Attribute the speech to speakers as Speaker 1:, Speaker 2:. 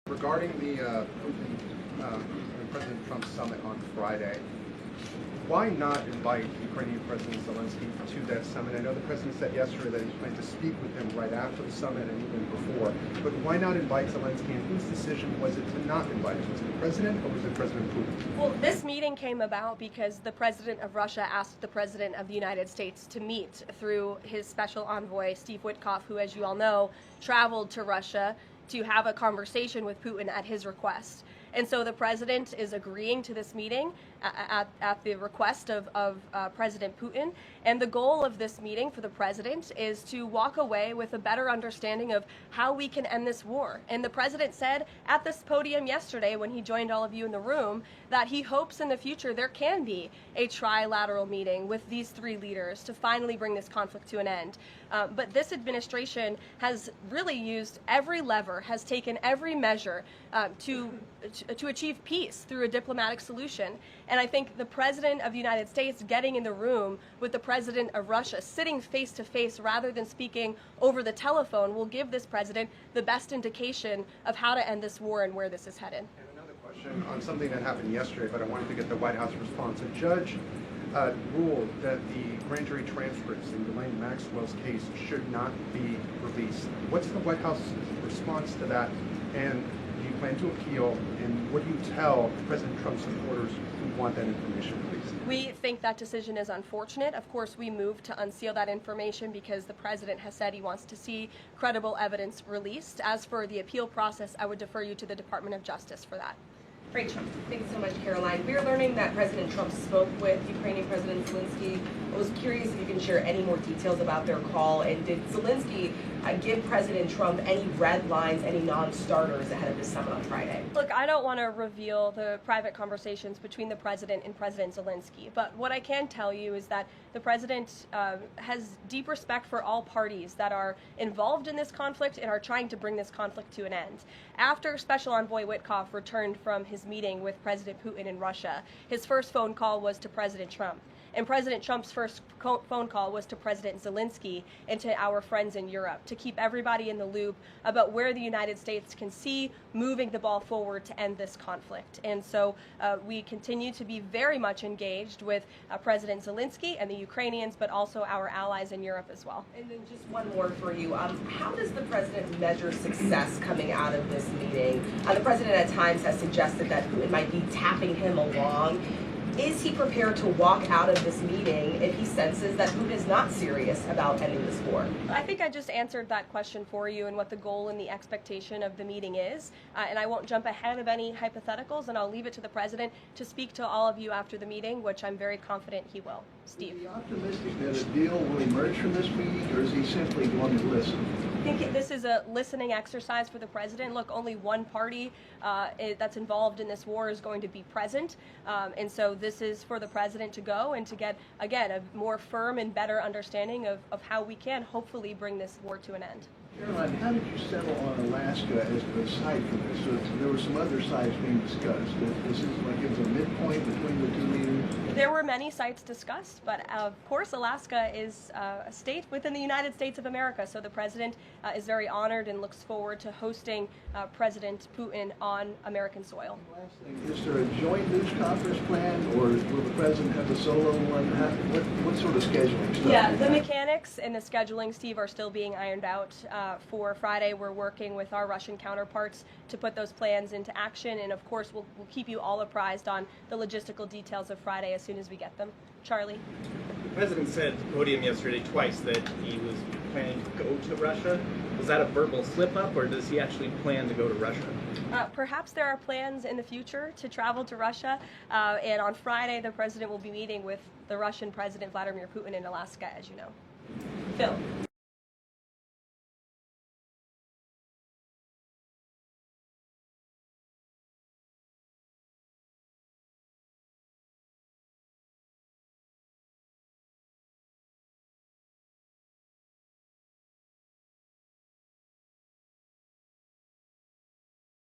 Speaker 1: Regarding the Putin and President Trump summit on Friday, why not invite Ukrainian President Zelensky to that summit? I know the president said yesterday that he's planning to speak with him right after the summit and even before, but why not invite Zelensky, and whose decision was it to not invite him? Was it the president or was it President Putin?
Speaker 2: Well, this meeting came about because the president of Russia asked the president of the United States to meet through his special envoy, Steve Witkoff, who, as you all know, traveled to Russia to have a conversation with Putin at his request. And so the president is agreeing to this meeting at the request of President Putin. And the goal of this meeting for the president is to walk away with a better understanding of how we can end this war. And the president said at this podium yesterday, when he joined all of you in the room, that he hopes in the future there can be a trilateral meeting with these three leaders to finally bring this conflict to an end. But this administration has really used every lever, has taken every measure to achieve peace through a diplomatic solution. And I think the president of the United States getting in the room with the president of Russia, sitting face to face rather than speaking over the telephone, will give this president the best indication of how to end this war and where this is headed.
Speaker 1: And another question on something that happened yesterday, but I wanted to get the White House response. A judge ruled that the grand jury transcripts in Ghislaine Maxwell's case should not be released. What's the White House response to that? And do you plan to appeal? And what do you tell President Trump's supporters who want that information, please?
Speaker 2: We think that decision is unfortunate. Of course, we moved to unseal that information because the president has said he wants to see credible evidence released. As for the appeal process, I would defer you to the Department of Justice for that.
Speaker 3: Great. Thanks so much, Caroline. We're learning that President Trump spoke with Ukrainian President Zelensky. I was curious if you can share any more details about their call, and did Zelensky give President Trump any red lines, any non-starters ahead of this summit on Friday?
Speaker 2: Look, I don't want to reveal the private conversations between the president and President Zelensky, but what I can tell you is that the president has deep respect for all parties that are involved in this conflict and are trying to bring this conflict to an end. After Special Envoy Witkoff returned from his meeting with President Putin in Russia, his first phone call was to President Trump. And President Trump's first phone call was to President Zelensky and to our friends in Europe to keep everybody in the loop about where the United States can see moving the ball forward to end this conflict. And so we continue to be very much engaged with President Zelensky and the Ukrainians, but also our allies in Europe as well.
Speaker 3: And then just one more for you. How does the president measure success coming out of this meeting? The president at times has suggested that Putin might be tapping him along. Is he prepared to walk out of this meeting if he senses that Putin is not serious about ending this war?
Speaker 2: I think I just answered that question for you and what the goal and the expectation of the meeting is. And I won't jump ahead of any hypotheticals, and I'll leave it to the president to speak to all of you after the meeting, which I'm very confident he will. Steve.
Speaker 4: Is he optimistic that a deal will emerge from this meeting, or is he simply going to listen?
Speaker 2: I think this is a listening exercise for the president. Look, only one party that's involved in this war is going to be present. And so this is for the president to go and to get, again, a more firm and better understanding of how we can hopefully bring this war to an end.
Speaker 4: Caroline, how did you settle on Alaska as the site for this? So there were some other sites being discussed. This is like it was a midpoint between the two meetings?
Speaker 2: There were many sites discussed, but of course Alaska is a state within the United States of America, so the president is very honored and looks forward to hosting President Putin on American soil.
Speaker 4: Last thing, is there a joint news conference planned, or will the president have a solo one? What sort of scheduling stuff?
Speaker 2: Yeah, the mechanics and the scheduling, Steve, are still being ironed out. For Friday, we're working with our Russian counterparts to put those plans into action, and of course we'll keep you all apprised on the logistical details of Friday as soon as we get them. Charlie?
Speaker 5: The president said at the podium yesterday twice that he was planning to go to Russia. Was that a verbal slip-up, or does he actually plan to go to Russia?
Speaker 2: Perhaps there are plans in the future to travel to Russia, and on Friday the president will be meeting with the Russian President Vladimir Putin in Alaska, as you know. Phil?